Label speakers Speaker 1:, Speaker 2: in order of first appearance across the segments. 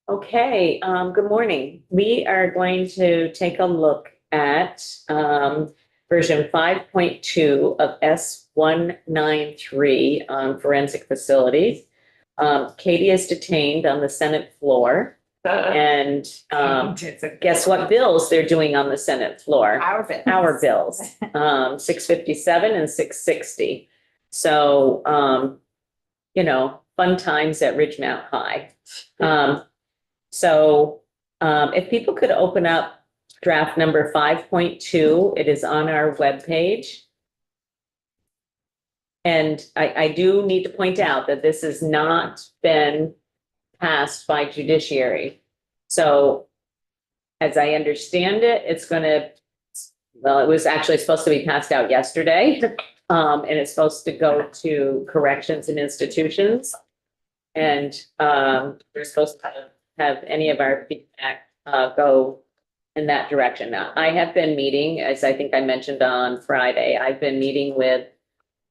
Speaker 1: Okay, good morning. We are going to take a look at version 5.2 of S193 on forensic facilities. Katie is detained on the Senate floor. And guess what bills they're doing on the Senate floor? Our bills, 657 and 660. So, fun times at Ridgemount High. If people could open up draft number 5.2, it is on our webpage. And I do need to point out that this has not been passed by judiciary. So as I understand it, it was actually supposed to be passed out yesterday. And it's supposed to go to corrections and institutions. And we're supposed to have any of our feedback go in that direction. Now, I have been meeting, as I think I mentioned on Friday, I've been meeting with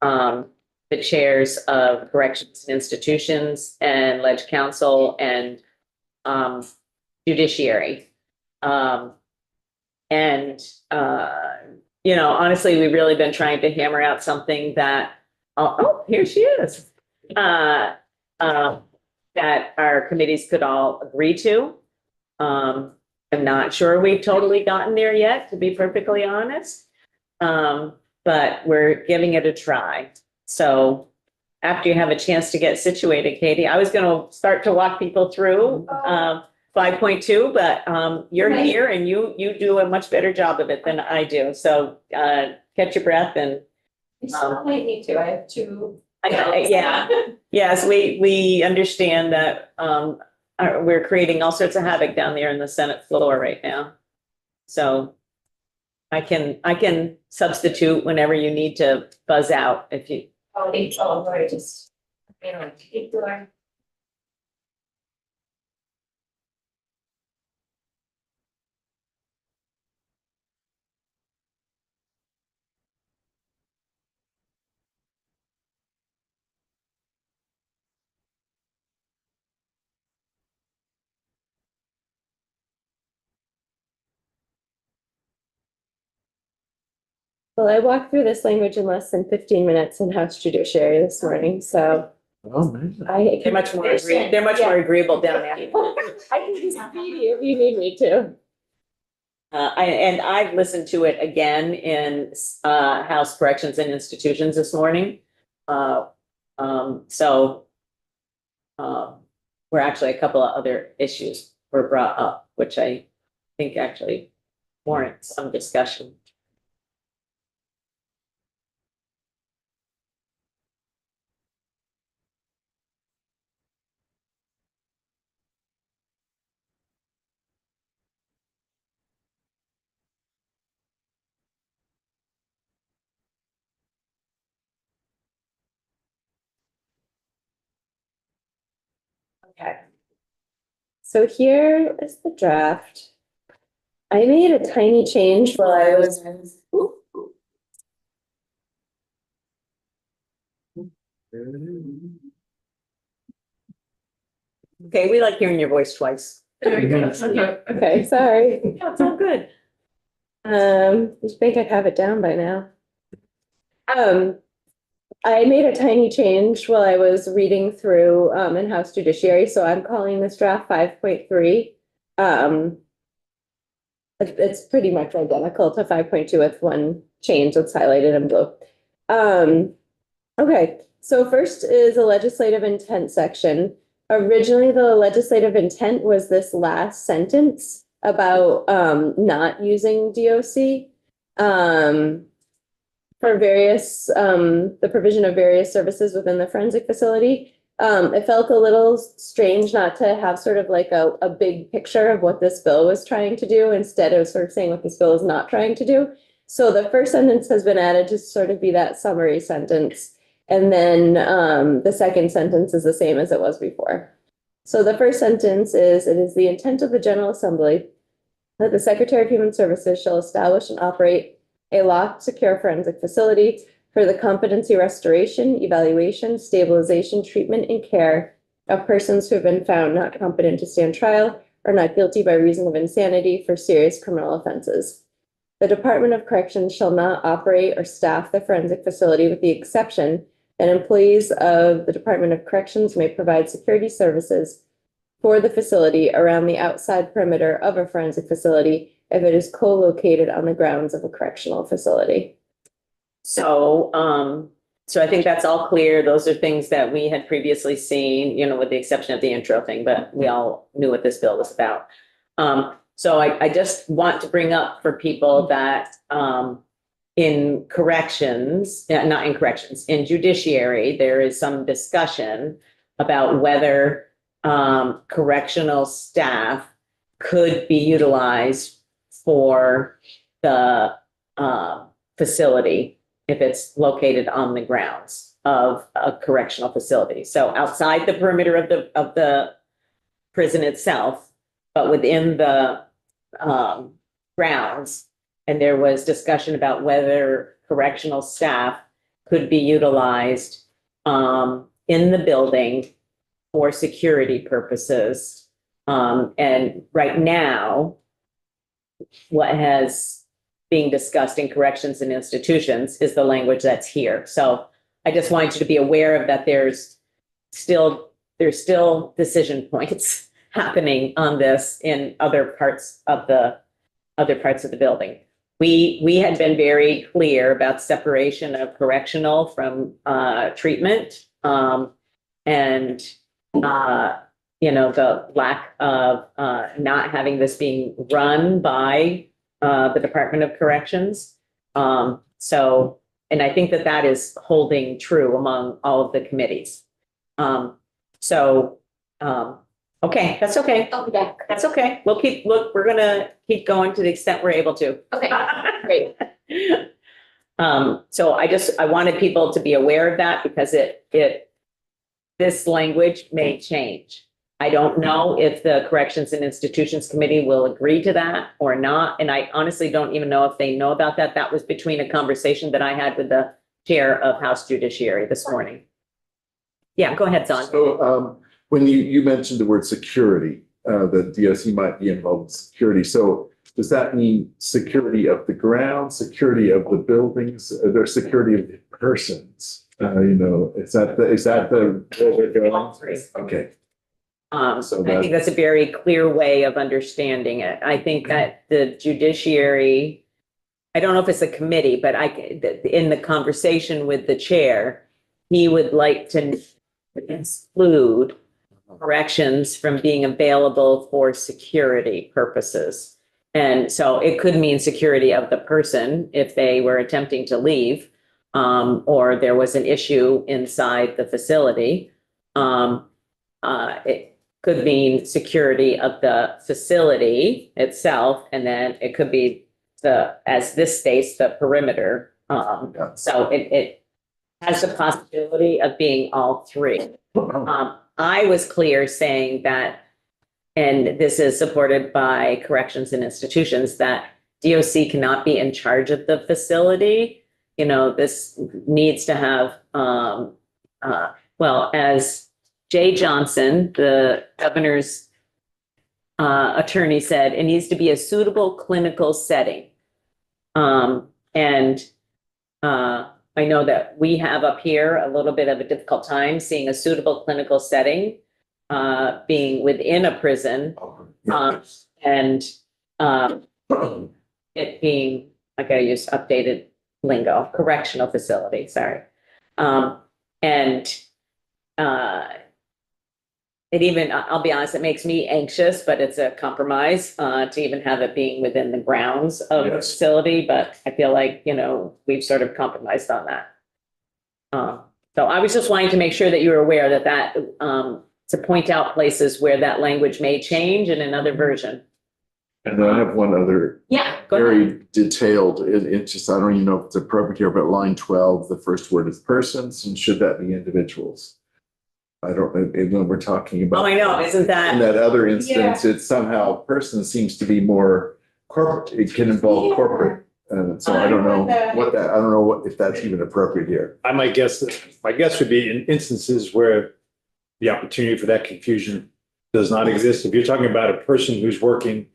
Speaker 1: the chairs of corrections and institutions and ledge council and judiciary. Honestly, we've really been trying to hammer out something that, here she is. That our committees could all agree to. I'm not sure we've totally gotten there yet, to be perfectly honest. But we're giving it a try. So after you have a chance to get situated, Katie, I was going to start to walk people through 5.2, but you're here and you do a much better job of it than I do. So catch your breath and.
Speaker 2: You still might need to. I have two.
Speaker 1: Yeah. Yes, we understand that we're creating all sorts of havoc down there in the Senate floor right now. So I can substitute whenever you need to buzz out if you.
Speaker 2: Right, just keep going.
Speaker 3: Well, I walked through this language in less than 15 minutes in House Judiciary this morning, so.
Speaker 4: Oh, man.
Speaker 1: They're much more agreeable down there.
Speaker 3: I can be speedy if you need me to.
Speaker 1: I've listened to it again in House Corrections and Institutions this morning. Where actually a couple of other issues were brought up, which I think actually warrant some discussion.
Speaker 3: Okay. So here is the draft. I made a tiny change while I was.
Speaker 1: Okay, we like hearing your voice twice.
Speaker 3: Okay, sorry.
Speaker 1: Yeah, it's all good.
Speaker 3: I think I'd have it down by now. I made a tiny change while I was reading through in House Judiciary, so I'm calling this draft 5.3. It's pretty much identical to 5.2 with one change that's highlighted in blue. Okay, so first is a legislative intent section. Originally, the legislative intent was this last sentence about not using DOC for various the provision of various services within the forensic facility. It felt a little strange not to have sort of like a big picture of what this bill was trying to do. Instead, it was sort of saying what this bill is not trying to do. So the first sentence has been added to sort of be that summary sentence. And then the second sentence is the same as it was before. So the first sentence is, it is the intent of the General Assembly that the Secretary of Human Services shall establish and operate a locked, secure forensic facility for the competency restoration, evaluation, stabilization, treatment, and care of persons who have been found not competent to stand trial or not guilty by reason of insanity for serious criminal offenses. The Department of Corrections shall not operate or staff the forensic facility with the exception that employees of the Department of Corrections may provide security services for the facility around the outside perimeter of a forensic facility if it is co-located on the grounds of a correctional facility.
Speaker 1: So, so I think that's all clear. Those are things that we had previously seen, you know, with the exception of the intro thing, but we all knew what this bill was about. So I just want to bring up for people that, in corrections, not in corrections, in judiciary, there is some discussion about whether, correctional staff could be utilized for the, facility if it's located on the grounds of a correctional facility. So outside the perimeter of the prison itself, but within the grounds. And there was discussion about whether correctional staff could be utilized in the building for security purposes. And right now, what has being discussed in corrections and institutions is the language that's here. So I just want you to be aware of that. There's still decision points happening on this in other parts of the building. We had been very clear about separation of correctional from treatment, and you know, the lack of not having this being run by the Department of Corrections. So, and I think that is holding true among all of the committees. Okay, that's okay.
Speaker 2: I'll be back.
Speaker 1: That's okay. We're gonna keep going to the extent we're able to.
Speaker 2: Okay, great.
Speaker 1: So I wanted people to be aware of that because this language may change. I don't know if the Corrections and Institutions Committee will agree to that or not. And I honestly don't even know if they know about that. That was between a conversation that I had with the chair of House Judiciary this morning. Yeah, go ahead, Don.
Speaker 4: So when you mentioned the word security, the DOC might be involved in security. So does that mean security of the ground, security of the buildings, or security of the persons? You know, is that the where we're going?
Speaker 1: All three.
Speaker 4: Okay.
Speaker 1: So I think that's a very clear way of understanding it. I think that the judiciary, I don't know if it's a committee, but in the conversation with the chair, he would like to exclude corrections from being available for security purposes. And so it could mean security of the person if they were attempting to leave, or there was an issue inside the facility. It could mean security of the facility itself, and then it could be as this states, the perimeter. So it has the possibility of being all three. I was clear saying that, and this is supported by Corrections and Institutions, that DOC cannot be in charge of the facility. You know, this needs to have, well, as Jay Johnson, the governor's attorney, said, it needs to be a suitable clinical setting. I know that we have up here a little bit of a difficult time seeing a suitable clinical setting being within a prison, and it being, I gotta use updated lingo, correctional facility, sorry. It even, I'll be honest, it makes me anxious, but it's a compromise to even have it being within the grounds of the facility. But I feel like, you know, we've sort of compromised on that. So I was just wanting to make sure that you were aware that to point out places where that language may change in another version.
Speaker 4: And I have one other
Speaker 1: Yeah, go ahead.
Speaker 4: very detailed, it's just, I don't even know if it's appropriate here, but line 12, the first word is persons, and should that be individuals? I don't know, when we're talking about.
Speaker 1: Oh, I know, isn't
Speaker 4: In
Speaker 1: that?
Speaker 4: that other instance, it's somehow person seems to be more corporate, it can involve corporate. So I don't know if that's even appropriate here.
Speaker 5: My guess would be in instances where the opportunity for that confusion does not exist. If you're talking about a person who's working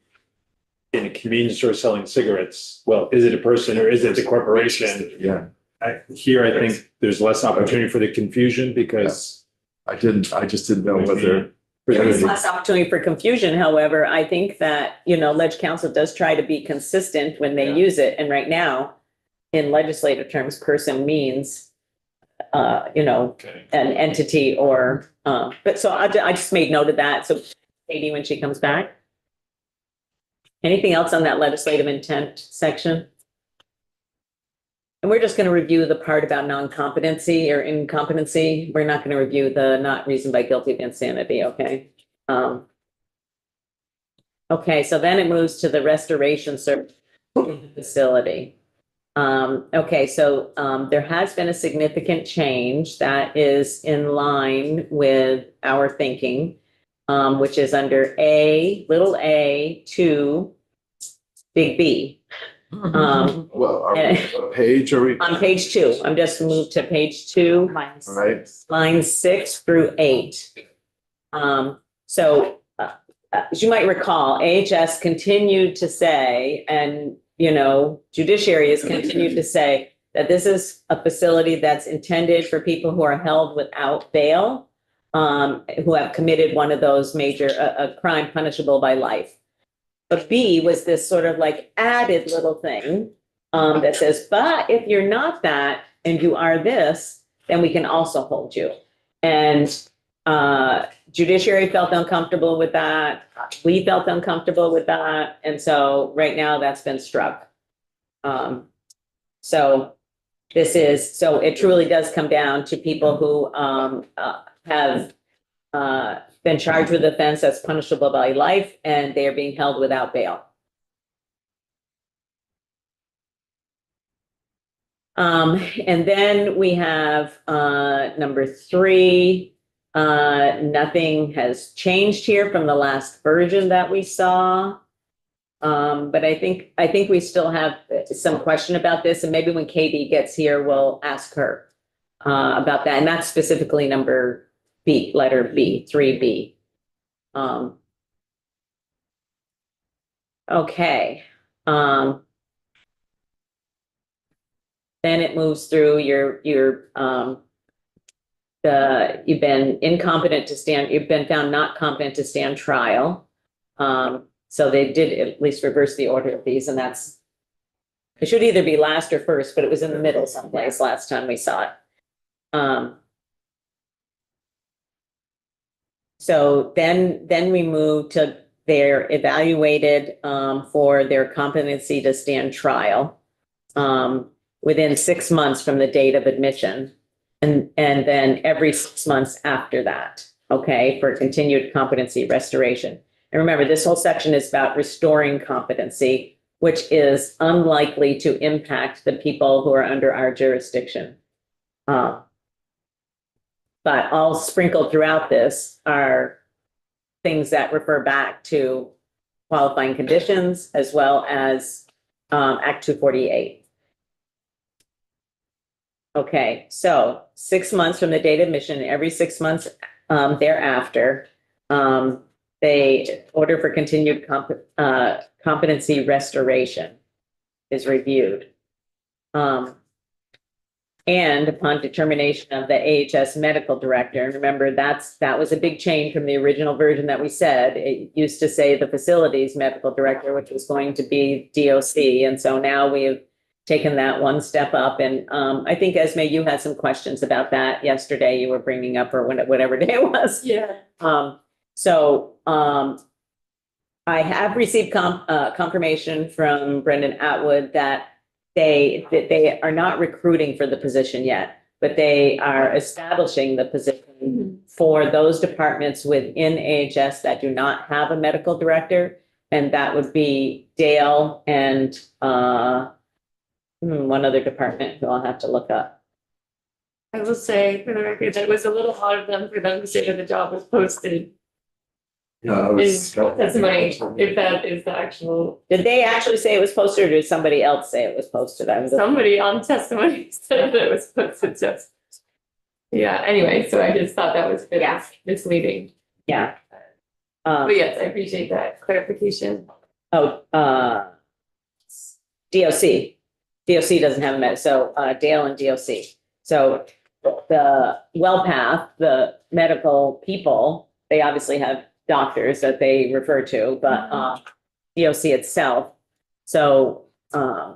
Speaker 5: in a convenience store selling cigarettes, well, is it a person or is it the corporation?
Speaker 4: Yeah,
Speaker 5: I think there's less opportunity for the confusion because
Speaker 4: I just didn't know whether.
Speaker 1: There is less opportunity for confusion. However, I think that, Ledge Council does try to be consistent when they
Speaker 4: Yeah.
Speaker 1: use it. And right now, in legislative terms, person means,
Speaker 5: Okay.
Speaker 1: an entity or, but so I just made note of that. So Katie, when she comes back. Anything else on that legislative intent section? And we're just going to review the part about non-competency or incompetency. We're not going to review the not reasoned by guilty of insanity, okay? Okay, so then it moves to the restoration service facility. Okay, so there has been a significant change that is in line with our thinking, which is under little a, 2, big B.
Speaker 4: Well, what page are we?
Speaker 1: On page 2, I'm just moved to page 2,
Speaker 4: All right,
Speaker 1: lines 6 through 8. So as you might recall, AHS continued to say, and judiciary has continued to say that this is a facility that's intended for people who are held without bail, who have committed one of those major, a crime punishable by life. But B was this sort of like added little thing that says, but if you're not that and you are this, then we can also hold you. And judiciary felt uncomfortable with that. We felt uncomfortable with that. And so right now that's been struck. So it truly does come down to people who have been charged with offense that's punishable by life and they are being held without bail. And then we have number 3. Nothing has changed here from the last version that we saw. But I think we still have some question about this, and maybe when Katie gets here, we'll ask her about that. And that's specifically number B, letter B, 3B. Okay. Then it moves through you've been incompetent to stand, you've been found not competent to stand trial. So they did at least reverse the order of these, and it should either be last or first, but it was in the middle someplace last time we saw it. So then we move to they're evaluated for their competency to stand trial within 6 months from the date of admission, and then every 6 months after that, okay, for continued competency restoration. And remember, this whole section is about restoring competency, which is unlikely to impact the people who are under our jurisdiction. But all sprinkled throughout this are things that refer back to qualifying conditions as well as Act 248. Okay, so 6 months from the date of admission, every 6 months thereafter, they order for continued competency restoration is reviewed. And upon determination of the AHS medical director, and remember that was a big change from the original version that we said. It used to say the facilities medical director, which was going to be DOC. And so now we have taken that one step up. And I think, Esme, you had some questions about that yesterday. You were bringing up, or whatever day it was.
Speaker 2: Yeah.
Speaker 1: So I have received confirmation from Brendan Atwood that they are not recruiting for the position yet, but they are establishing the position for those departments within AHS that do not have a medical director. And that would be Dale and one other department who I'll have to look up.
Speaker 2: I will say for the record that it was a little hard of them for them to say that the job was posted.
Speaker 4: Yeah,
Speaker 2: That's if that is the actual,
Speaker 1: Did they actually say it was posted, or did somebody else say it was posted?
Speaker 2: somebody on testimony said that it was posted, just. Yeah, anyway, so I just thought that was a bit
Speaker 1: Yeah.
Speaker 2: misleading.
Speaker 1: Yeah.
Speaker 2: But yes, I appreciate that clarification.
Speaker 1: Oh, DOC. DOC doesn't have a med, so Dale and DOC. So the WellPath, the medical people, they obviously have doctors that they refer to, but DOC itself. So,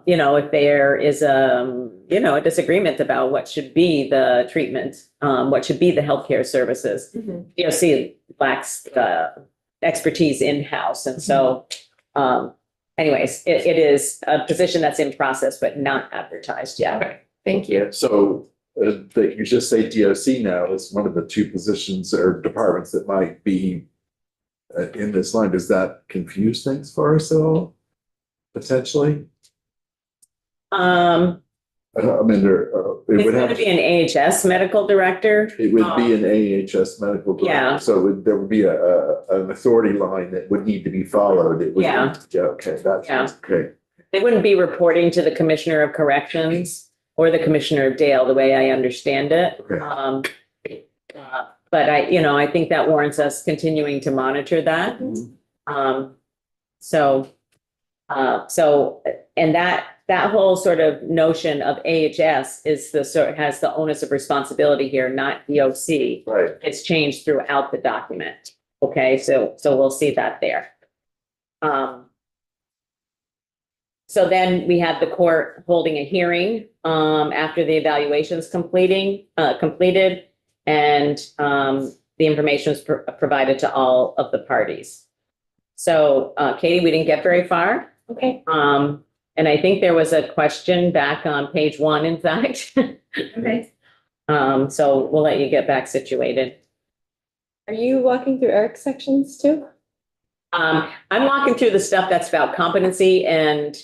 Speaker 1: you know, if there is you know, a disagreement about what should be the treatment, what should be the healthcare services, DOC lacks the expertise in-house. And so, anyways, it is a position that's in process, but not advertised yet.
Speaker 2: Okay, thank you.
Speaker 4: So that you just say DOC now is one of the two positions or departments that might be in this line. Does that confuse things for us at all? Potentially? I mean, there, it
Speaker 1: It's
Speaker 4: would
Speaker 1: going
Speaker 4: have,
Speaker 1: to be an AHS medical director.
Speaker 4: it would be an AHS medical
Speaker 1: Yeah.
Speaker 4: director. So there would be an authority line that would need to be followed. It would,
Speaker 1: Yeah.
Speaker 4: yeah, okay, that's,
Speaker 1: Yeah.
Speaker 4: okay.
Speaker 1: They wouldn't be reporting to the Commissioner of Corrections or the Commissioner of Dale, the way I understand it.
Speaker 4: Okay.
Speaker 1: But you know, I think that warrants us continuing to monitor that. So, and that whole sort of notion of AHS is has the onus of responsibility here, not DOC.
Speaker 4: Right.
Speaker 1: It's changed throughout the document. Okay, so we'll see that there. So then we have the court holding a hearing, after the evaluation's completed, and, the information was provided to all of the parties. So, Katie, we didn't get very far.
Speaker 3: Okay.
Speaker 1: And I think there was a question back on page 1, in fact.
Speaker 3: Okay.
Speaker 1: So we'll let you get back situated.
Speaker 3: Are you walking through Eric's sections too?
Speaker 1: I'm walking through the stuff that's about competency and,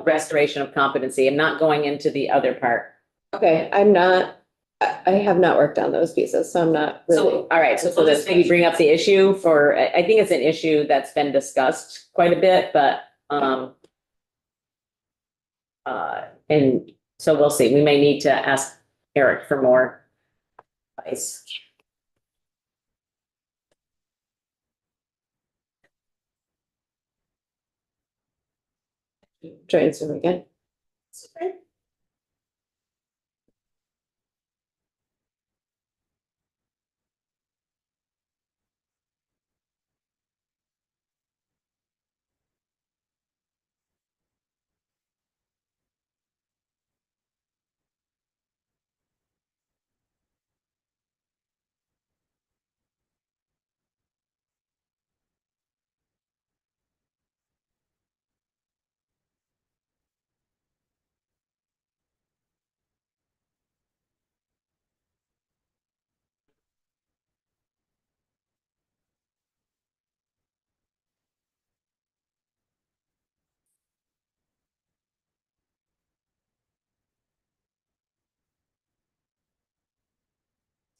Speaker 1: restoration of competency. I'm not going into the other part.
Speaker 3: Okay, I have not worked on those pieces, so I'm not really.
Speaker 1: So, all right, so we'll just maybe bring up the issue I think it's an issue that's been discussed quite a bit, but, and so we'll see. We may need to ask Eric for more advice.
Speaker 3: Join Zoom again.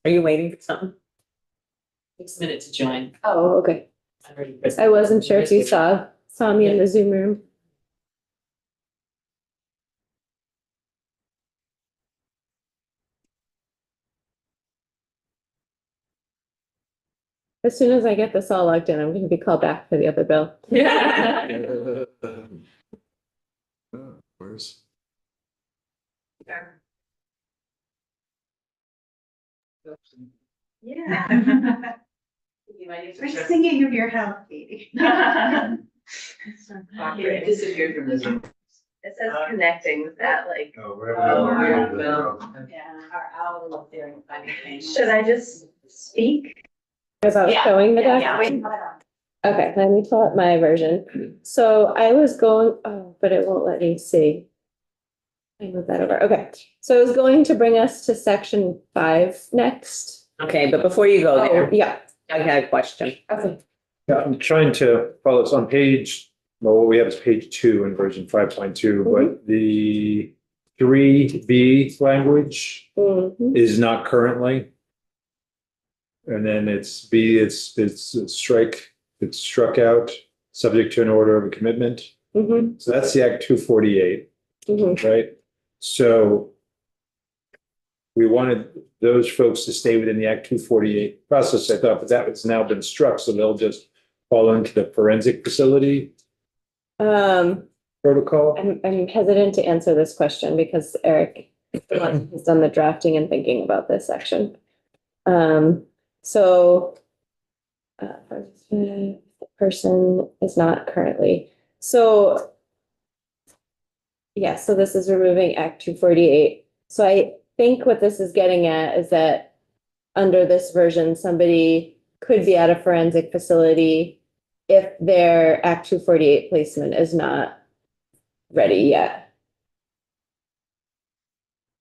Speaker 1: Are you waiting for something?
Speaker 6: 6 minutes to join.
Speaker 3: Oh, okay.
Speaker 6: I've already pressed-
Speaker 3: I wasn't sure if you saw me in the Zoom room. As soon as I get this all logged in, I'm going to be called back for the other bill.
Speaker 2: Yeah.
Speaker 4: Where's?
Speaker 7: Yeah. We're just singing of your health, Katie.
Speaker 6: It disappeared from the Zoom.
Speaker 7: It says connecting with that, like, should I just speak?
Speaker 3: As I was
Speaker 1: Yeah.
Speaker 3: showing the
Speaker 1: Yeah,
Speaker 3: doc.
Speaker 1: yeah.
Speaker 3: Okay, let me pull up my version. So I was going, oh, but it won't let me see. I move that over. Okay, so I was going to bring us to section 5 next.
Speaker 1: Okay, but before you go
Speaker 3: Oh,
Speaker 1: there,
Speaker 3: yeah.
Speaker 1: I had a question.
Speaker 3: Okay.
Speaker 5: Yeah, I'm trying to follow this on page, well, what we have is page 2 in version 5.2, but the 3B language
Speaker 3: Mhm.
Speaker 5: is not currently. And then it's B, it's struck out, subject to an order of a commitment.
Speaker 3: Mhm.
Speaker 5: So that's the Act 248,
Speaker 3: Mhm.
Speaker 5: right? So we wanted those folks to stay within the Act 248 process, I thought, but that has now been struck, so they'll just fall into the forensic facility
Speaker 3: Um,
Speaker 5: protocol.
Speaker 3: I'm hesitant to answer this question because Eric is the one who's done the drafting and thinking about this section. So the person is not currently, so yeah, so this is removing Act 248. So I think what this is getting at is that under this version, somebody could be at a forensic facility if their Act 248 placement is not ready yet.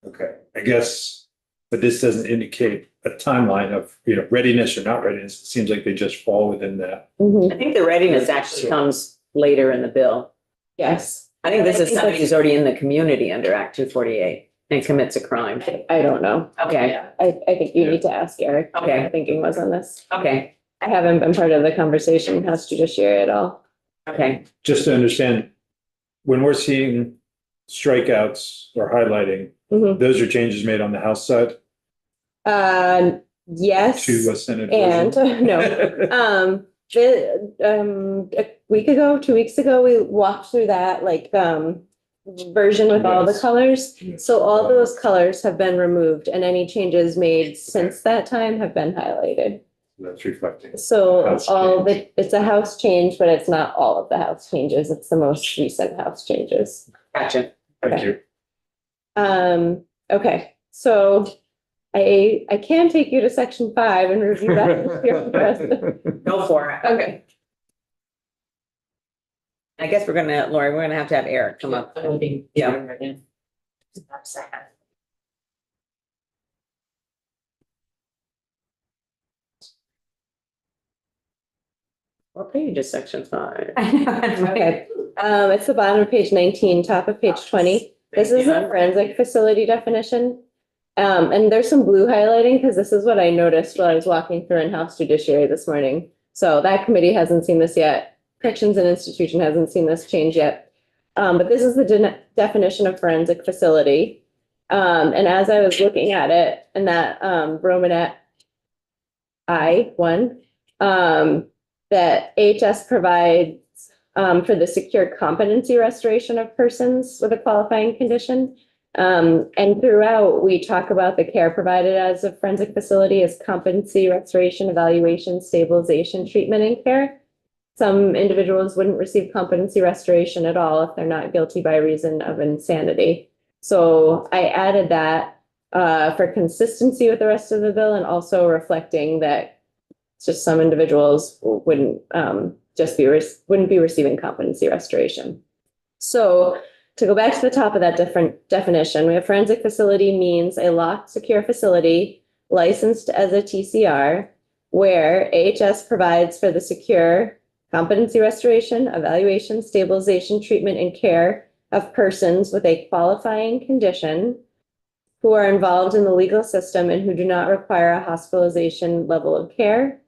Speaker 5: Okay, I guess, but this doesn't indicate a timeline of, readiness or not readiness. It seems like they just fall within that.
Speaker 3: Mhm.
Speaker 1: I think the readiness actually comes later in the bill.
Speaker 3: Yes,
Speaker 1: I think this
Speaker 3: I
Speaker 1: is
Speaker 3: think
Speaker 1: somebody
Speaker 3: that's-
Speaker 1: who's already in the community under Act 248 and commits a crime.
Speaker 3: I don't know.
Speaker 1: Okay,
Speaker 3: I think you need to ask Eric. what
Speaker 1: Okay.
Speaker 3: my thinking was on this.
Speaker 1: okay,
Speaker 3: I haven't been part of the conversation in House Judiciary at all.
Speaker 1: okay.
Speaker 5: Just to understand, when we're seeing strikeouts or highlighting,
Speaker 3: Mhm.
Speaker 5: those are changes made on the House side
Speaker 3: Yes,
Speaker 5: to a Senate
Speaker 3: and,
Speaker 5: version?
Speaker 3: no. A week ago, 2 weeks ago, we walked through that version with all the
Speaker 5: Yes.
Speaker 3: colors. So all those colors have been removed and any changes made since that time have been highlighted.
Speaker 5: That's reflecting.
Speaker 3: So
Speaker 5: House
Speaker 3: it's a house change, but it's not all of the house changes. It's the most recent house changes.
Speaker 1: Gotcha.
Speaker 5: Thank you.
Speaker 3: Okay, so I can take you to section 5 and review that. if you're interested.
Speaker 1: Go for it.
Speaker 3: Okay.
Speaker 1: I guess Lori, we're gonna have to have Eric come up. Yeah. What page is section 5?
Speaker 3: Okay, it's the bottom of page 19, top of page 20. This is the forensic facility definition. And there's some blue highlighting because this is what I noticed while I was walking through in-house judiciary this morning. So that committee hasn't seen this yet. Corrections and Institution hasn't seen this change yet. But this is the definition of forensic facility. And as I was looking at it and that Romanet I-1, that AHS provides for the secure competency restoration of persons with a qualifying condition. And throughout, we talk about the care provided as a forensic facility as competency, restoration, evaluation, stabilization, treatment, and care. Some individuals wouldn't receive competency restoration at all if they're not guilty by reason of insanity. So I added that for consistency with the rest of the bill and also reflecting that just some individuals wouldn't wouldn't be receiving competency restoration. So to go back to the top of that different definition, we have forensic facility means a locked, secure facility licensed as a TCR where AHS provides for the secure competency restoration, evaluation, stabilization, treatment, and care of persons with a qualifying condition who are involved in the legal system and who do not require a hospitalization level of care.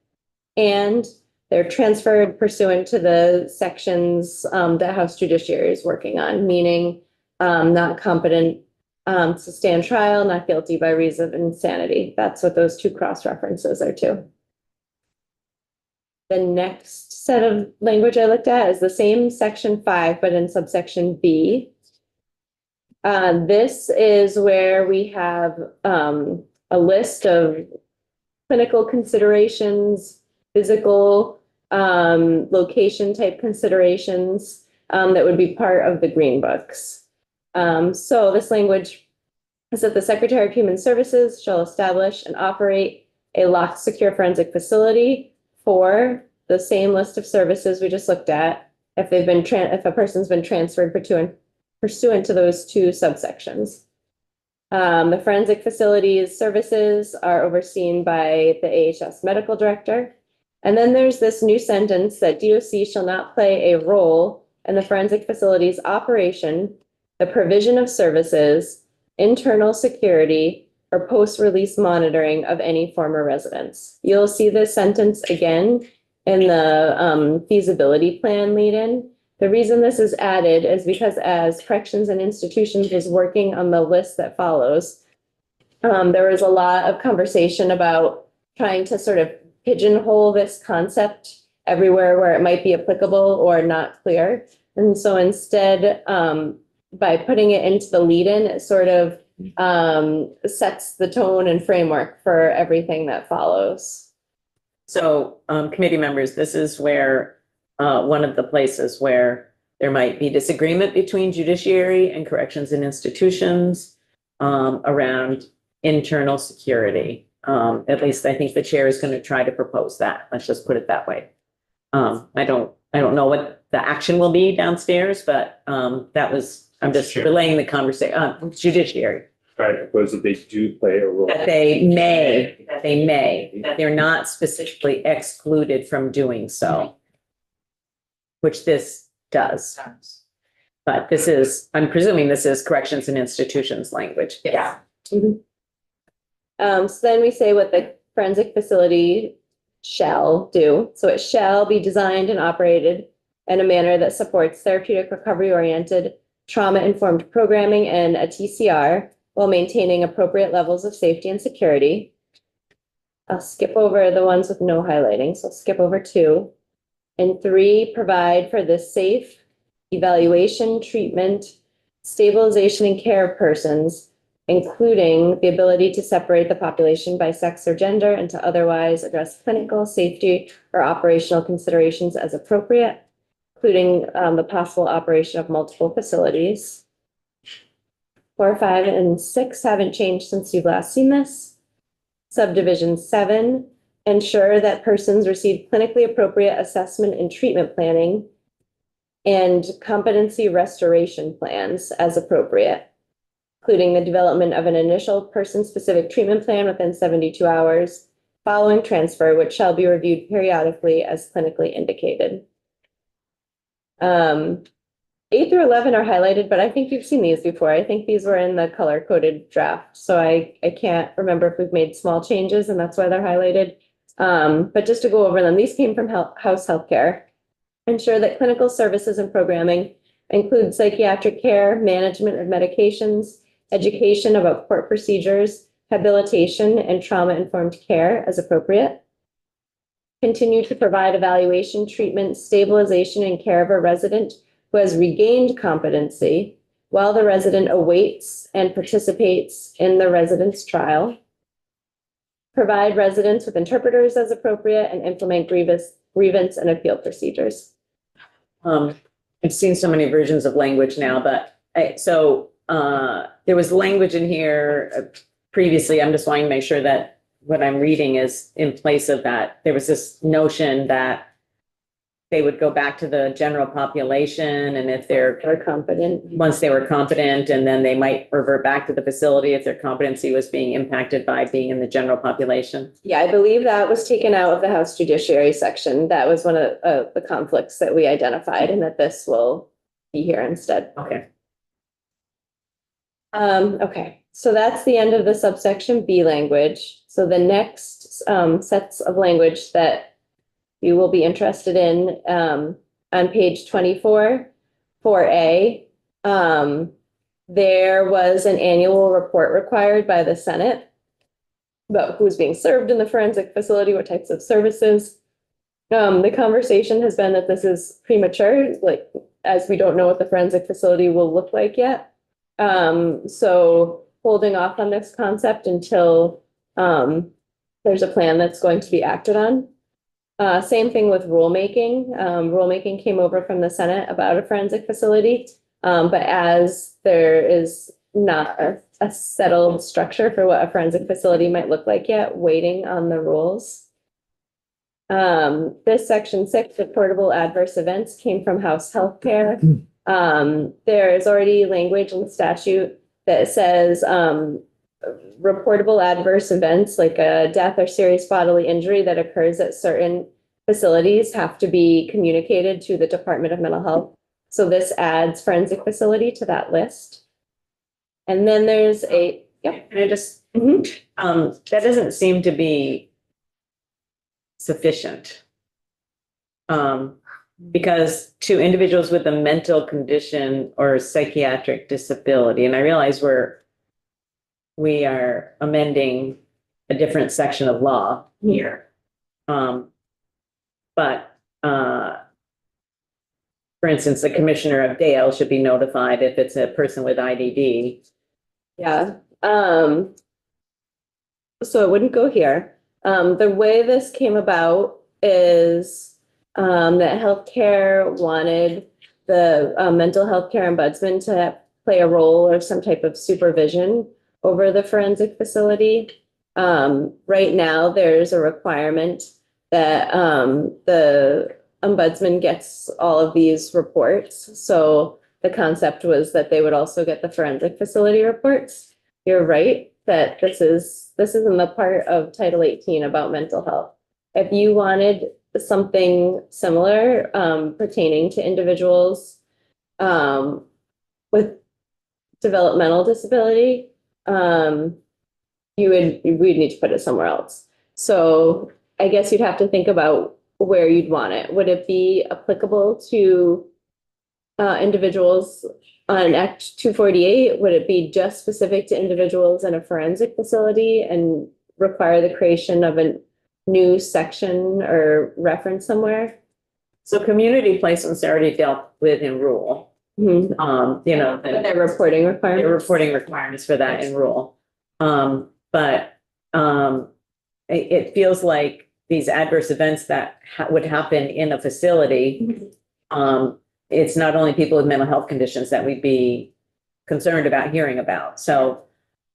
Speaker 3: And they're transferred pursuant to the sections that House Judiciary is working on, meaning not competent to stand trial, not guilty by reason of insanity. That's what those two cross references are to. The next set of language I looked at is the same section 5, but in subsection B. This is where we have a list of clinical considerations, physical location type considerations that would be part of the green books. So this language is that the Secretary of Human Services shall establish and operate a locked, secure forensic facility for the same list of services we just looked at if they've been if a person's been transferred pursuant to those two subsections. The forensic facilities services are overseen by the AHS medical director. And then there's this new sentence that DOC shall not play a role in the forensic facilities operation, the provision of services, internal security, or post-release monitoring of any former residents. You'll see this sentence again in the feasibility plan lead-in. The reason this is added is because as Corrections and Institutions was working on the list that follows, There was a lot of conversation about trying to sort of pigeonhole this concept everywhere where it might be applicable or not clear. And so instead, by putting it into the lead-in, it sort of sets the tone and framework for everything that follows.
Speaker 1: So, committee members, this is where, one of the places where there might be disagreement between judiciary and corrections and institutions, around internal security. At least I think the chair is going to try to propose that. Let's just put it that way. I don't know what the action will be downstairs, but, I'm just
Speaker 5: Chair.
Speaker 1: relaying the conversation, judiciary.
Speaker 5: Try to propose that they do play a role.
Speaker 1: That they're not specifically excluded from doing so. Which this does. But this is, I'm presuming this is corrections and institutions language.
Speaker 6: Yeah.
Speaker 3: So then we say what the forensic facility shall do. So it shall be designed and operated in a manner that supports therapeutic recovery-oriented, trauma-informed programming and a TCR while maintaining appropriate levels of safety and security. I'll skip over the ones with no highlighting, so I'll skip over 2. And 3, provide for the safe evaluation, treatment, stabilization, and care of persons, including the ability to separate the population by sex or gender and to otherwise address clinical, safety, or operational considerations as appropriate, including the possible operation of multiple facilities. 4, 5, and 6 haven't changed since you've last seen this. Subdivision 7, ensure that persons receive clinically appropriate assessment and treatment planning and competency restoration plans as appropriate, including the development of an initial person-specific treatment plan within 72 hours following transfer, which shall be reviewed periodically as clinically indicated. 8 through 11 are highlighted, but I think you've seen these before. I think these were in the color-coded draft, so I can't remember if we've made small changes, and that's why they're highlighted. But just to go over them, these came from House Healthcare. Ensure that clinical services and programming include psychiatric care, management of medications, education about court procedures, habilitation, and trauma-informed care as appropriate. Continue to provide evaluation, treatment, stabilization, and care of a resident who has regained competency while the resident awaits and participates in the resident's trial. Provide residents with interpreters as appropriate and implement grievance and appeal procedures.
Speaker 1: I've seen so many versions of language now, but there was language in here previously. I'm just wanting to make sure that what I'm reading is in place of that. There was this notion that they would go back to the general population, and if they're
Speaker 3: competent.
Speaker 1: once they were competent, and then they might revert back to the facility if their competency was being impacted by being in the general population.
Speaker 3: Yeah, I believe that was taken out of the House Judiciary section. That was one of the conflicts that we identified, and that this will be here instead.
Speaker 1: Okay.
Speaker 3: Okay, so that's the end of the subsection B language. So the next sets of language that you will be interested in on page 24, 4A. There was an annual report required by the Senate about who's being served in the forensic facility, what types of services. The conversation has been that this is premature, like, as we don't know what the forensic facility will look like yet. So holding off on this concept until there's a plan that's going to be acted on. Same thing with rulemaking. Rulemaking came over from the Senate about a forensic facility. But as there is not a settled structure for what a forensic facility might look like yet, waiting on the rules. This section 6, reportable adverse events, came from House Healthcare. There is already language in the statute that says reportable adverse events like a death or serious bodily injury that occurs at certain facilities have to be communicated to the Department of Mental Health. So this adds forensic facility to that list. And then there's a,
Speaker 1: Can I just, that doesn't seem to be sufficient. Because to individuals with a mental condition or psychiatric disability, and I realize we're we are amending a different section of law here. But, for instance, the commissioner of Dale should be notified if it's a person with IDD.
Speaker 3: Yeah, so it wouldn't go here. The way this came about is that healthcare wanted the mental health care ombudsman to play a role or some type of supervision over the forensic facility. Right now, there's a requirement that the ombudsman gets all of these reports. So the concept was that they would also get the forensic facility reports. You're right that this is in the part of Title 18 about mental health. If you wanted something similar pertaining to individuals with developmental disability, we'd need to put it somewhere else. So I guess you'd have to think about where you'd want it. Would it be applicable to individuals on Act 248? Would it be just specific to individuals in a forensic facility and require the creation of a new section or reference somewhere?
Speaker 1: So community placements are already dealt with in rule.
Speaker 3: Mhm.
Speaker 1: You know,
Speaker 3: But their reporting
Speaker 1: the
Speaker 3: requirements?
Speaker 1: reporting requirements for that in rule. But it feels like these adverse events that would happen in a facility, it's not only people with mental health conditions that we'd be concerned about hearing about. So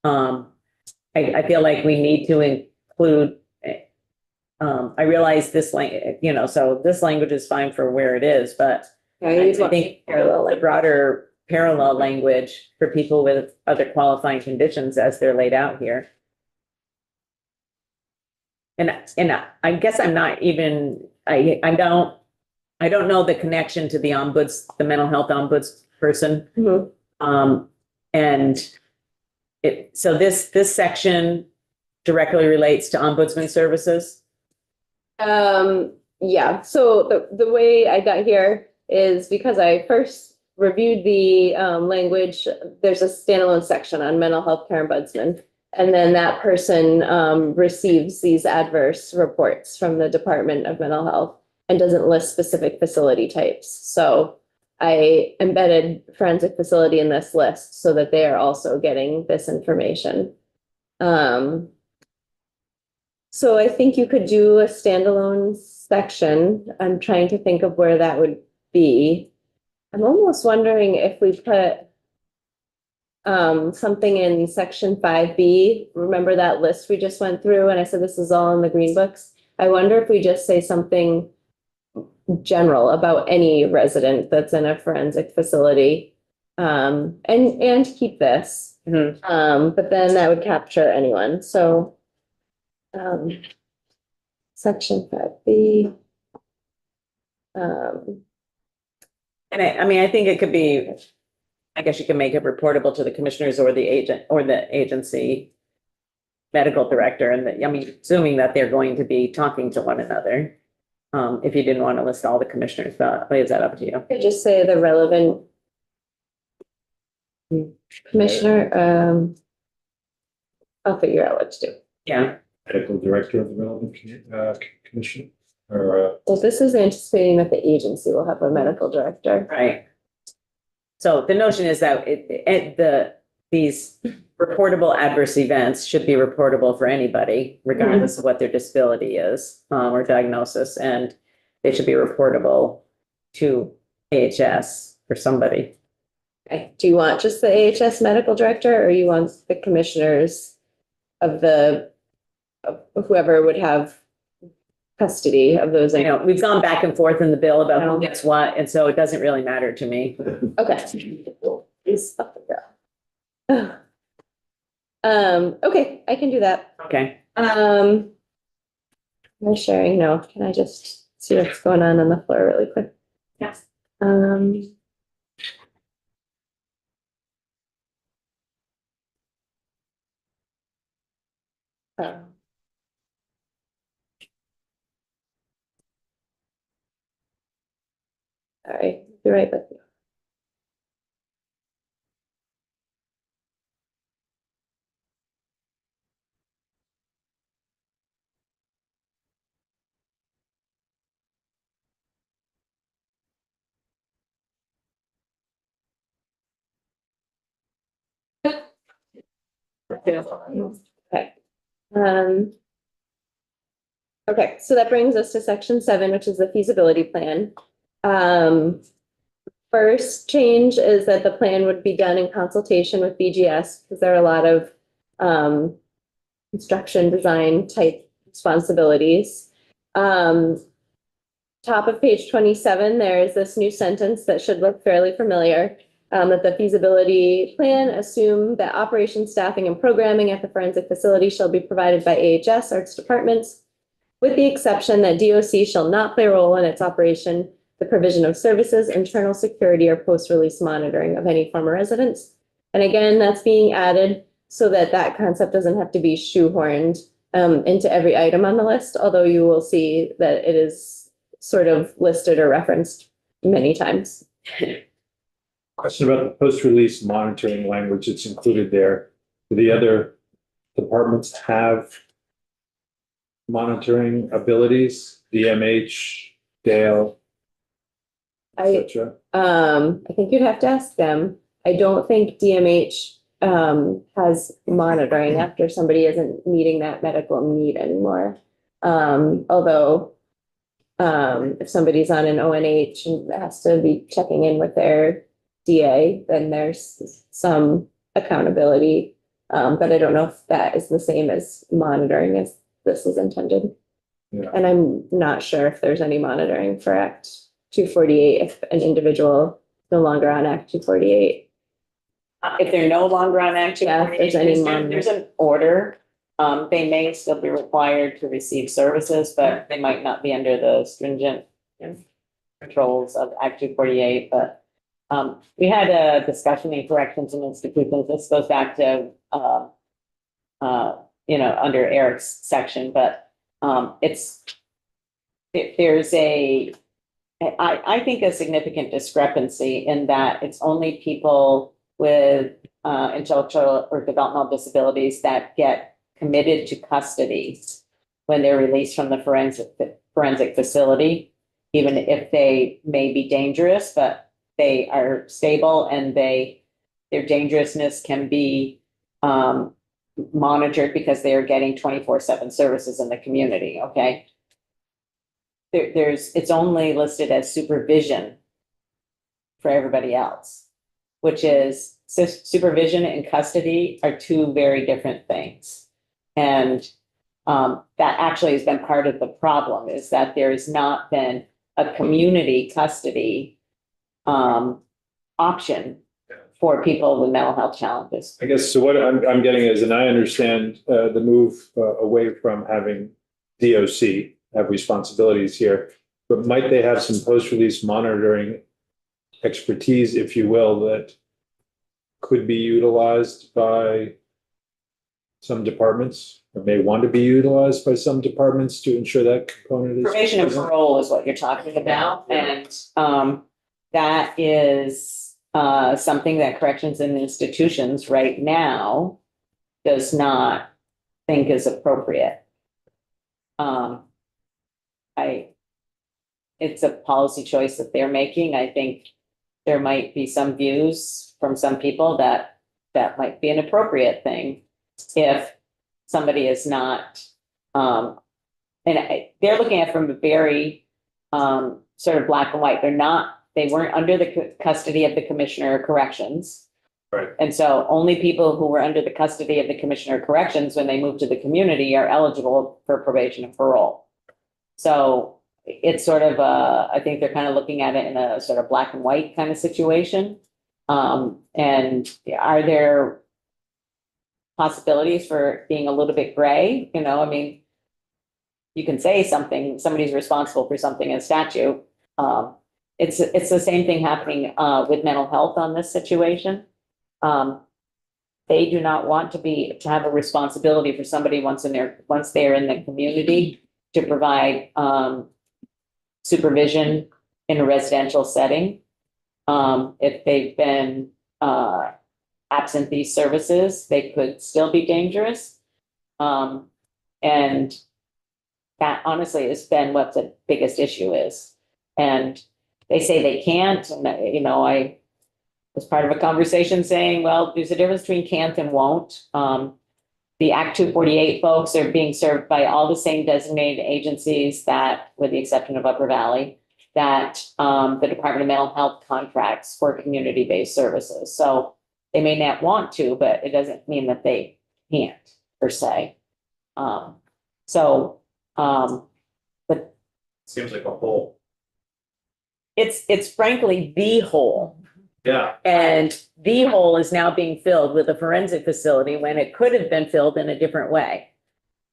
Speaker 1: I feel like we need to include, I realize this so this language is fine for where it is, but
Speaker 3: Yeah,
Speaker 1: I
Speaker 3: you'd want
Speaker 1: think
Speaker 3: parallel,
Speaker 1: the
Speaker 3: like,
Speaker 1: broader parallel language for people with other qualifying conditions as they're laid out here. And I guess I'm not even, I don't know the connection to the the mental health ombuds person.
Speaker 3: mhm.
Speaker 1: And so this section directly relates to ombudsman services.
Speaker 3: Yeah, so the way I got here is because I first reviewed the language, there's a standalone section on mental health care ombudsman. And then that person receives these adverse reports from the Department of Mental Health and doesn't list specific facility types. So I embedded forensic facility in this list so that they are also getting this information. So I think you could do a standalone section. I'm trying to think of where that would be. I'm almost wondering if we put something in section 5B. Remember that list we just went through and I said this is all in the green books? I wonder if we just say something general about any resident that's in a forensic facility. And keep this. But then that would capture anyone. So section 5B.
Speaker 1: And I think it could be, I guess you can make it reportable to the commissioners or the agent or the agency medical director. And assuming that they're going to be talking to one another. If you didn't want to list all the commissioners, but leave that up to you.
Speaker 3: Could just say the relevant commissioner, I'll figure out what to do.
Speaker 1: Yeah.
Speaker 5: Medical director of the relevant commission or
Speaker 3: Well, this is anticipating that the agency will have a medical director.
Speaker 1: Right. So the notion is that these reportable adverse events should be reportable for anybody, regardless of what their disability is, or diagnosis, and they should be reportable to AHS for somebody.
Speaker 3: Okay. Do you want just the AHS medical director or you want the commissioners of whoever would have custody of those?
Speaker 1: We've gone back and forth in the bill about who gets what, and so it doesn't really matter to me.
Speaker 3: Okay. Is up and down. Okay, I can do that.
Speaker 1: Okay.
Speaker 3: Am I sharing? No, can I just see what's going on the floor really quick?
Speaker 2: Yes.
Speaker 3: Oh. All right, be right with you. Okay. Um. Okay, so that brings us to section 7, which is the feasibility plan. First change is that the plan would be done in consultation with BGS, because there are a lot of construction design type responsibilities. Top of page 27, there is this new sentence that should look fairly familiar. That the feasibility plan assume that operation, staffing, and programming at the forensic facility shall be provided by AHS, arts departments, with the exception that DOC shall not play a role in its operation, the provision of services, internal security, or post-release monitoring of any former residents. And again, that's being added so that that concept doesn't have to be shoehorned into every item on the list, although you will see that it is sort of listed or referenced many times.
Speaker 5: Question about the post-release monitoring language that's included there. Do the other departments have monitoring abilities? DMH, Dale, et cetera?
Speaker 3: I think you'd have to ask them. I don't think DMH has monitoring after somebody isn't meeting that medical need anymore. Although if somebody's on an ONH and has to be checking in with their DA, then there's some accountability. But I don't know if that is the same as monitoring as this is intended.
Speaker 5: Yeah.
Speaker 3: And I'm not sure if there's any monitoring for Act 248 if an individual is no longer on Act 248.
Speaker 1: If they're no longer on active,
Speaker 3: Yeah, if there's any
Speaker 1: there's an order. They may still be required to receive services, but they might not be under the stringent controls of Act 248. But we had a discussion in corrections and institutions. This goes back to under Eric's section, but there's I think a significant discrepancy in that it's only people with intellectual or developmental disabilities that get committed to custody when they're released from the forensic facility, even if they may be dangerous, but they are stable and their dangerousness can be monitored because they are getting 24/7 services in the community. Okay. It's only listed as supervision for everybody else, which is supervision and custody are two very different things. And that actually has been part of the problem, is that there has not been a community custody option for people with mental health challenges.
Speaker 5: I guess, so what I'm getting is, and I understand the move away from having DOC have responsibilities here, but might they have some post-release monitoring expertise, if you will, that could be utilized by some departments, or may want to be utilized by some departments to ensure that component is
Speaker 1: Probation and
Speaker 5: present?
Speaker 1: parole is what you're talking about, and that is something that corrections and institutions right now does not think is appropriate. It's a policy choice that they're making. I think there might be some views from some people that might be an appropriate thing if somebody is not, they're looking at it from a very sort of black and white. They weren't under the custody of the Commissioner of Corrections.
Speaker 5: Right.
Speaker 1: And so only people who were under the custody of the Commissioner of Corrections when they move to the community are eligible for probation and parole. So it's sort of I think they're kind of looking at it in a sort of black and white kind of situation. And are there possibilities for being a little bit gray? I mean, you can say somebody's responsible for something in statute. It's the same thing happening with mental health on this situation. They do not want to have a responsibility for somebody once they're in the community to provide supervision in a residential setting. If they've been absent these services, they could still be dangerous. And that honestly has been what the biggest issue is. And they say they can't, and I was part of a conversation saying, well, there's a difference between can't and won't. the Act 248 folks are being served by all the same designated agencies that, with the exception of Upper Valley, that the Department of Mental Health contracts for community-based services. So they may not want to, but it doesn't mean that they can't per se. But
Speaker 5: Seems like a whole.
Speaker 1: it's frankly the whole.
Speaker 5: Yeah.
Speaker 1: And the hole is now being filled with a forensic facility when it could have been filled in a different way.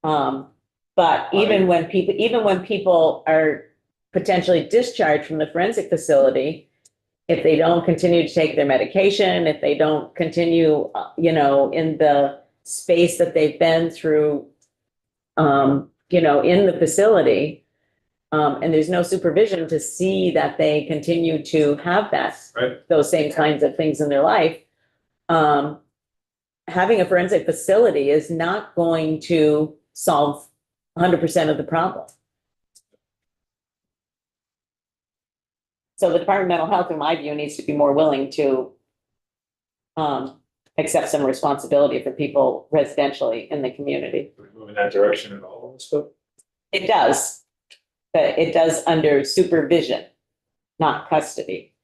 Speaker 1: But even when people are potentially discharged from the forensic facility, if they don't continue to take their medication, if they don't continue, in the space that they've been through, in the facility, and there's no supervision to see that they continue to have
Speaker 5: Right.
Speaker 1: those same kinds of things in their life. Having a forensic facility is not going to solve 100% of the problem. So the Department of Mental Health, in my view, needs to be more willing to accept some responsibility for people residentially in the community.
Speaker 5: We're moving that direction at all, so.
Speaker 1: It does, but it does under supervision, not custody.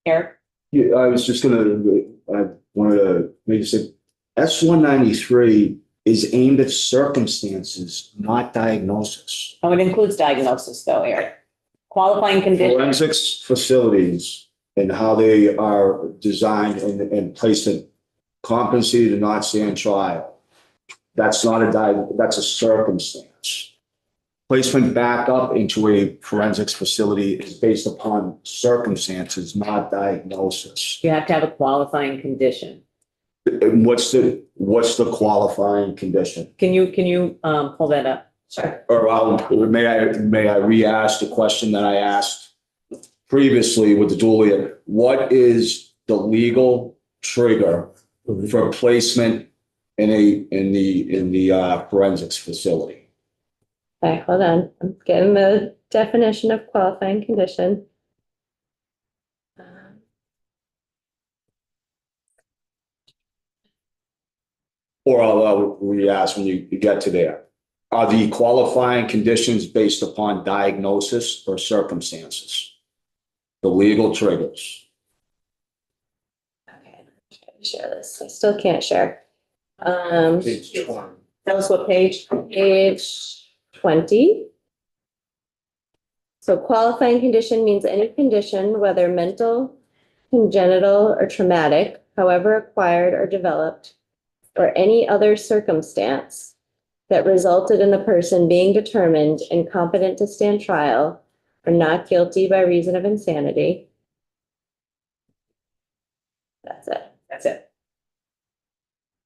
Speaker 1: Eric?
Speaker 8: Yeah, I was just I wanted to make it S-193 is aimed at circumstances, not diagnosis.
Speaker 1: Oh, it includes diagnosis though, Eric. Qualifying condition,
Speaker 8: Forensics facilities and how they are designed and placed in competency to not stand trial. That's not that's a circumstance. Placement back up into a forensics facility is based upon circumstances, not diagnosis.
Speaker 1: you have to have a qualifying condition.
Speaker 8: And what's the qualifying condition?
Speaker 1: Can you pull that up? Sure.
Speaker 8: Or may I re-ask the question that I asked previously with the dually? What is the legal trigger for placement in the forensics facility?
Speaker 3: Okay, hold on. I'm getting the definition of qualifying condition.
Speaker 8: Or I'll re-ask when you get to there. Are the qualifying conditions based upon diagnosis or circumstances? The legal triggers.
Speaker 3: Okay, I'm trying to share this. I still can't share.
Speaker 5: Page 20.
Speaker 1: Tell us what page.
Speaker 3: Page 20. So qualifying condition means any condition, whether mental, congenital, or traumatic, however acquired or developed, or any other circumstance that resulted in the person being determined incompetent to stand trial or not guilty by reason of insanity. That's it.
Speaker 1: That's it.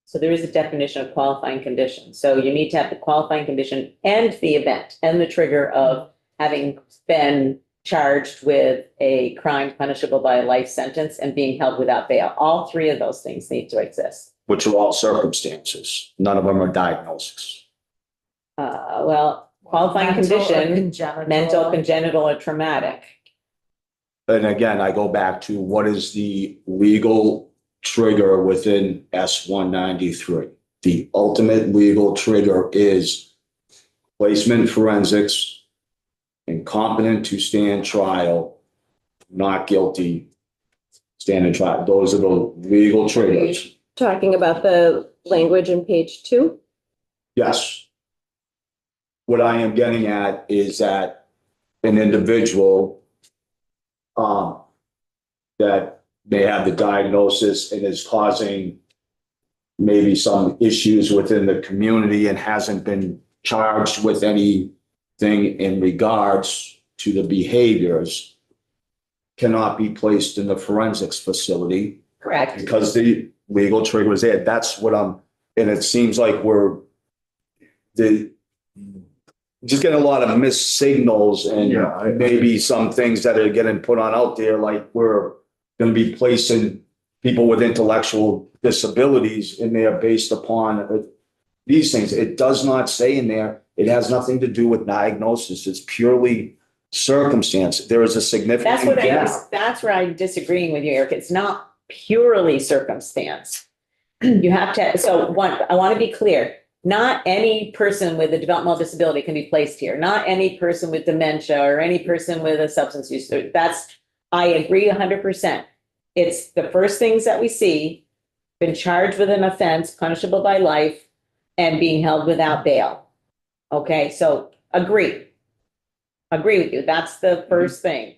Speaker 1: So there is a definition of qualifying condition. So you need to have the qualifying condition and the event and the trigger of having been charged with a crime punishable by a life sentence and being held without bail. All three of those things need to exist.
Speaker 8: Which are all circumstances. None of them are diagnosis.
Speaker 1: Qualifying condition, mental, congenital, or traumatic.
Speaker 8: And again, I go back to what is the legal trigger within S-193? The ultimate legal trigger is placement forensics, incompetent to stand trial, not guilty, stand in trial. Those are the legal triggers.
Speaker 3: Talking about the language in page 2.
Speaker 8: Yes. What I am getting at is that an individual that may have the diagnosis and is causing maybe some issues within the community and hasn't been charged with anything in regards to the behaviors cannot be placed in the forensics facility
Speaker 1: Correct.
Speaker 8: because the legal trigger is there. That's what and it seems like we're just getting a lot of missed signals and maybe some things that are getting put on out there, like we're going to be placing people with intellectual disabilities in there based upon these things. It does not say in there, it has nothing to do with diagnosis. It's purely circumstance. There is a significant gap.
Speaker 1: That's where I'm disagreeing with you, Eric. It's not purely circumstance. You have to, so one, I want to be clear, not any person with a developmental disability can be placed here. Not any person with dementia or any person with a substance use. That's, I agree 100%. It's the first things that we see, been charged with an offense punishable by life and being held without bail. Okay, so agree. Agree with you. That's the first thing.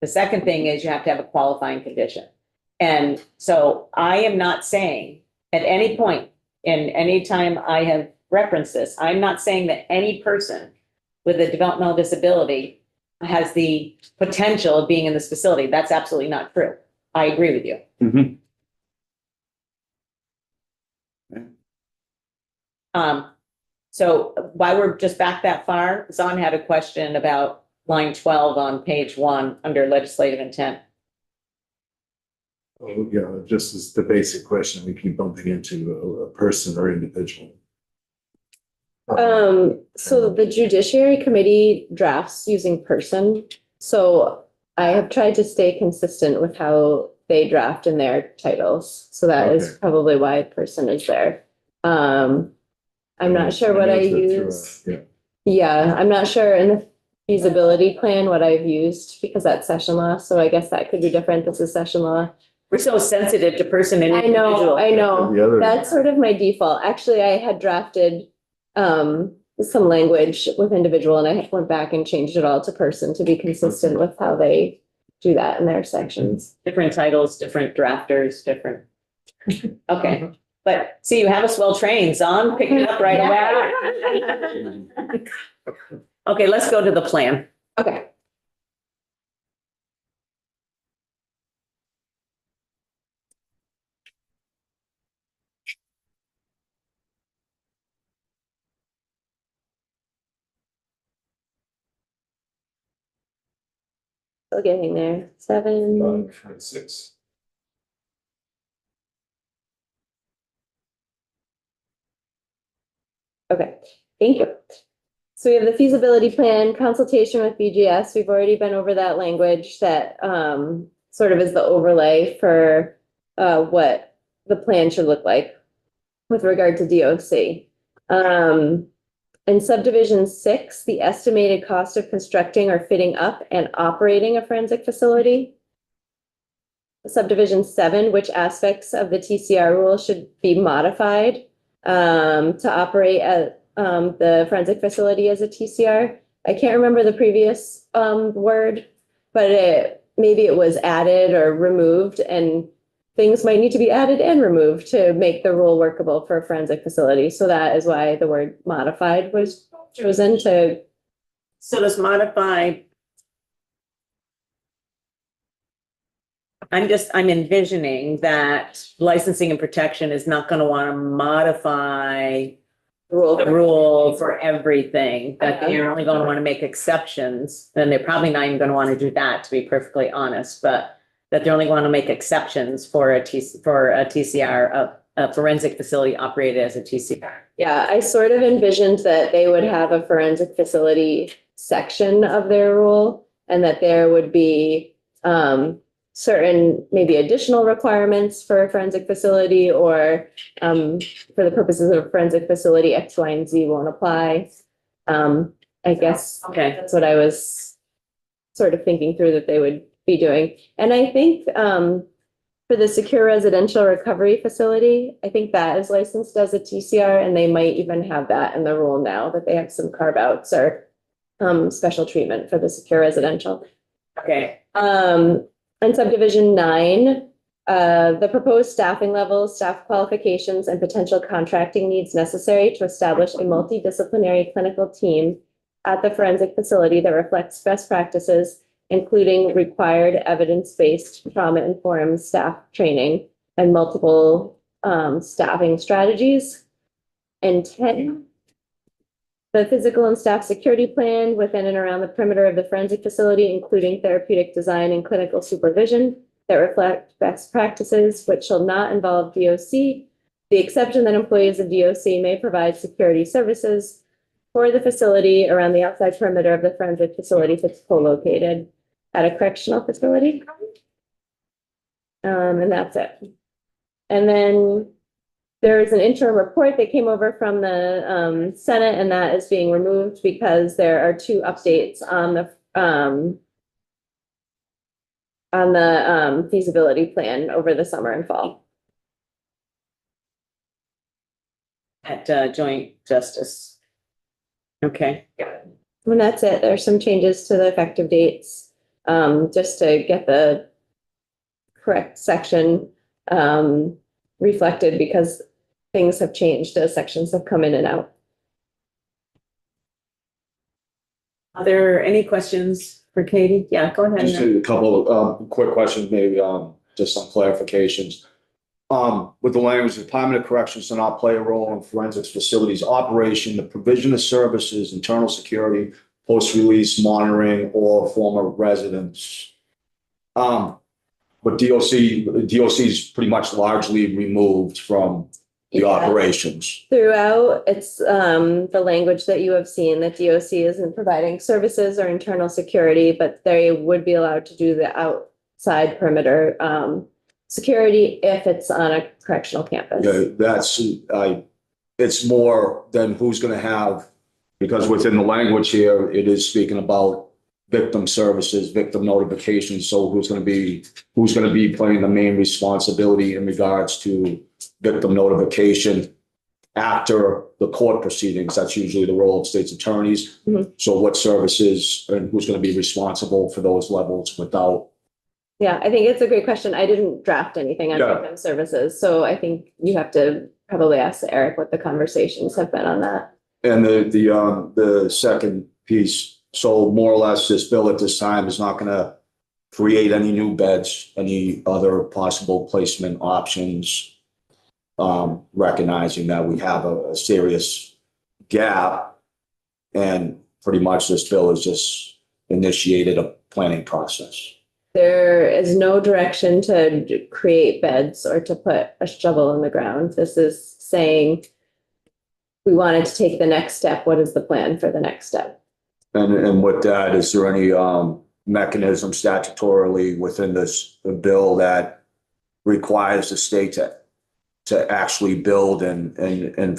Speaker 1: The second thing is you have to have a qualifying condition. And so I am not saying at any point in any time I have referenced this, I'm not saying that any person with a developmental disability has the potential of being in this facility. That's absolutely not true. I agree with you.
Speaker 8: Mhm.
Speaker 1: So while we're just back that far, Zon had a question about line 12 on page 1 under legislative intent.
Speaker 4: Oh, yeah, just as the basic question, we keep bumping into a person or individual.
Speaker 3: So the Judiciary Committee drafts using person. So I have tried to stay consistent with how they draft in their titles. So that is
Speaker 4: Okay.
Speaker 3: probably why person is there. I'm not sure what I use.
Speaker 4: Yeah,
Speaker 3: Yeah, I'm not sure in the feasibility plan what I've used because that's session law. So I guess that could be different. This is session law.
Speaker 1: We're so sensitive to person and
Speaker 3: I know,
Speaker 1: individual.
Speaker 3: I know.
Speaker 4: The other-
Speaker 3: That's sort of my default. Actually, I had drafted some language with individual and I went back and changed it all to person to be consistent with how they do that in their sections.
Speaker 1: Different titles, different drafters, different. Okay, but see, you have us well trained. Zon picked it up right away. Okay, let's go to the plan.
Speaker 3: Okay. Still getting there. 7.
Speaker 5: 6.
Speaker 3: Okay, thank you. So we have the feasibility plan consultation with BGS. We've already been over that language that sort of is the overlay for what the plan should look like with regard to DOC. In subdivision 6, the estimated cost of constructing or fitting up and operating a forensic facility. Subdivision 7, which aspects of the TCR rule should be modified to operate at the forensic facility as a TCR. I can't remember the previous word, but maybe it was added or removed, and things might need to be added and removed to make the rule workable for a forensic facility. So that is why the word modified was chosen to.
Speaker 1: So does modify. I'm envisioning that licensing and protection is not going to want to modify the rule for everything, that they're only going to want to make exceptions. And they're probably not even going to want to do that, to be perfectly honest, but that they're only going to make exceptions for a TCR, a forensic facility operated as a TCR.
Speaker 3: Yeah, I sort of envisioned that they would have a forensic facility section of their rule and that there would be certain maybe additional requirements for a forensic facility or for the purposes of a forensic facility, X, Y, and Z won't apply. I guess
Speaker 1: Okay.
Speaker 3: that's what I was sort of thinking through that they would be doing. And I think for the secure residential recovery facility, I think that is licensed as a TCR and they might even have that in the rule now that they have some carve outs or special treatment for the secure residential.
Speaker 1: Okay.
Speaker 3: And subdivision 9, the proposed staffing levels, staff qualifications, and potential contracting needs necessary to establish a multidisciplinary clinical team at the forensic facility that reflects best practices, including required evidence-based trauma-informed staff training and multiple staffing strategies. And 10, the physical and staff security plan within and around the perimeter of the forensic facility, including therapeutic design and clinical supervision that reflect best practices, which shall not involve DOC, the exception that employees of DOC may provide security services for the facility around the outside perimeter of the forensic facility if it's co-located at a correctional facility. And that's it. And then there is an interim report that came over from the Senate, and that is being removed because there are two updates on the feasibility plan over the summer and fall.
Speaker 1: At joint justice. Okay,
Speaker 3: And that's it. There's some changes to the effective dates, just to get the correct section reflected because things have changed as sections have come in and out.
Speaker 1: are there any questions for Katie? Yeah, go
Speaker 8: Just
Speaker 1: ahead.
Speaker 8: a couple of quick questions, maybe just some clarifications. With the language, the Department of Corrections does not play a role in forensics facilities operation, the provision of services, internal security, post-release monitoring, or former residents. But DOC is pretty much largely removed from the
Speaker 3: Yeah.
Speaker 8: operations.
Speaker 3: Throughout, it's the language that you have seen that DOC isn't providing services or internal security, but they would be allowed to do the outside perimeter security if it's on a correctional campus.
Speaker 8: Yeah, it's more than who's gonna have, because within the language here, it is speaking about victim services, victim notification. So who's gonna be playing the main responsibility in regards to victim notification after the court proceedings? That's usually the role of state's attorneys.
Speaker 3: Mhm.
Speaker 8: So what services and who's gonna be responsible for those levels without?
Speaker 3: Yeah, I think it's a great question. I didn't draft anything on
Speaker 8: Yeah.
Speaker 3: victim services, so I think you have to probably ask Eric what the conversations have been on that.
Speaker 8: And the second piece, so more or less, this bill at this time is not gonna create any new beds, any other possible placement options. Recognizing that we have a serious gap. And pretty much this bill has just initiated a planning process.
Speaker 3: There is no direction to create beds or to put a shovel in the ground. This is saying we wanted to take the next step. What is the plan for the next step?
Speaker 8: And with that, is there any mechanism statutorily within the bill that requires the state to actually build and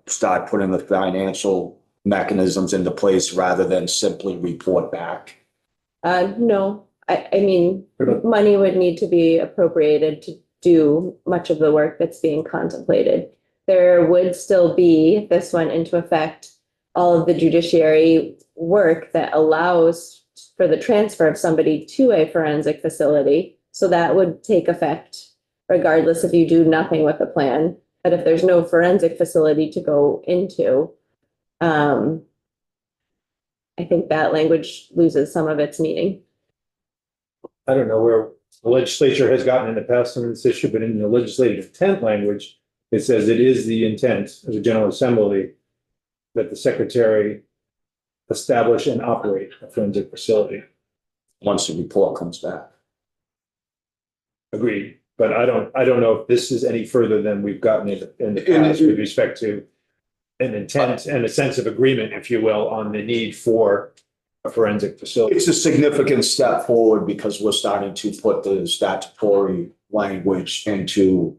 Speaker 8: start putting the financial mechanisms into place rather than simply report back?
Speaker 3: No, I mean, money would need to be appropriated to do much of the work that's being contemplated. There would still be, if this went into effect, all of the judiciary work that allows for the transfer of somebody to a forensic facility. So that would take effect regardless if you do nothing with the plan. But if there's no forensic facility to go into, I think that language loses some of its meaning.
Speaker 5: I don't know where the legislature has gotten in the past on this issue, but in the legislative intent language, it says it is the intent of the General Assembly that the secretary establish and operate a forensic facility.
Speaker 8: Once the report comes back.
Speaker 5: Agreed, but I don't know if this is any further than we've gotten in the past with respect to an intent and a sense of agreement, if you will, on the need for a forensic facility.
Speaker 8: It's a significant step forward because we're starting to put the statutory language into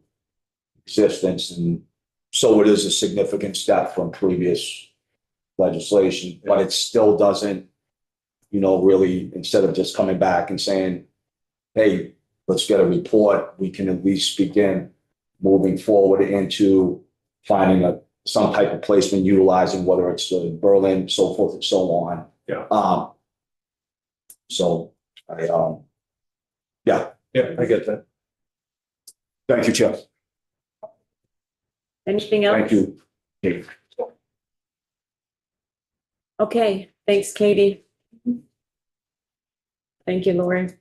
Speaker 8: existence. And so it is a significant step from previous legislation, but it still doesn't, really, instead of just coming back and saying, hey, let's get a report, we can at least begin moving forward into finding some type of placement, utilizing whether it's Berlin, so forth and so on.
Speaker 5: Yeah.
Speaker 8: So
Speaker 5: Yeah, I get that.
Speaker 8: thank you, Chair.
Speaker 1: Anything else?
Speaker 8: Thank you. Kate.
Speaker 1: Okay, thanks, Katie. Thank you, Lori.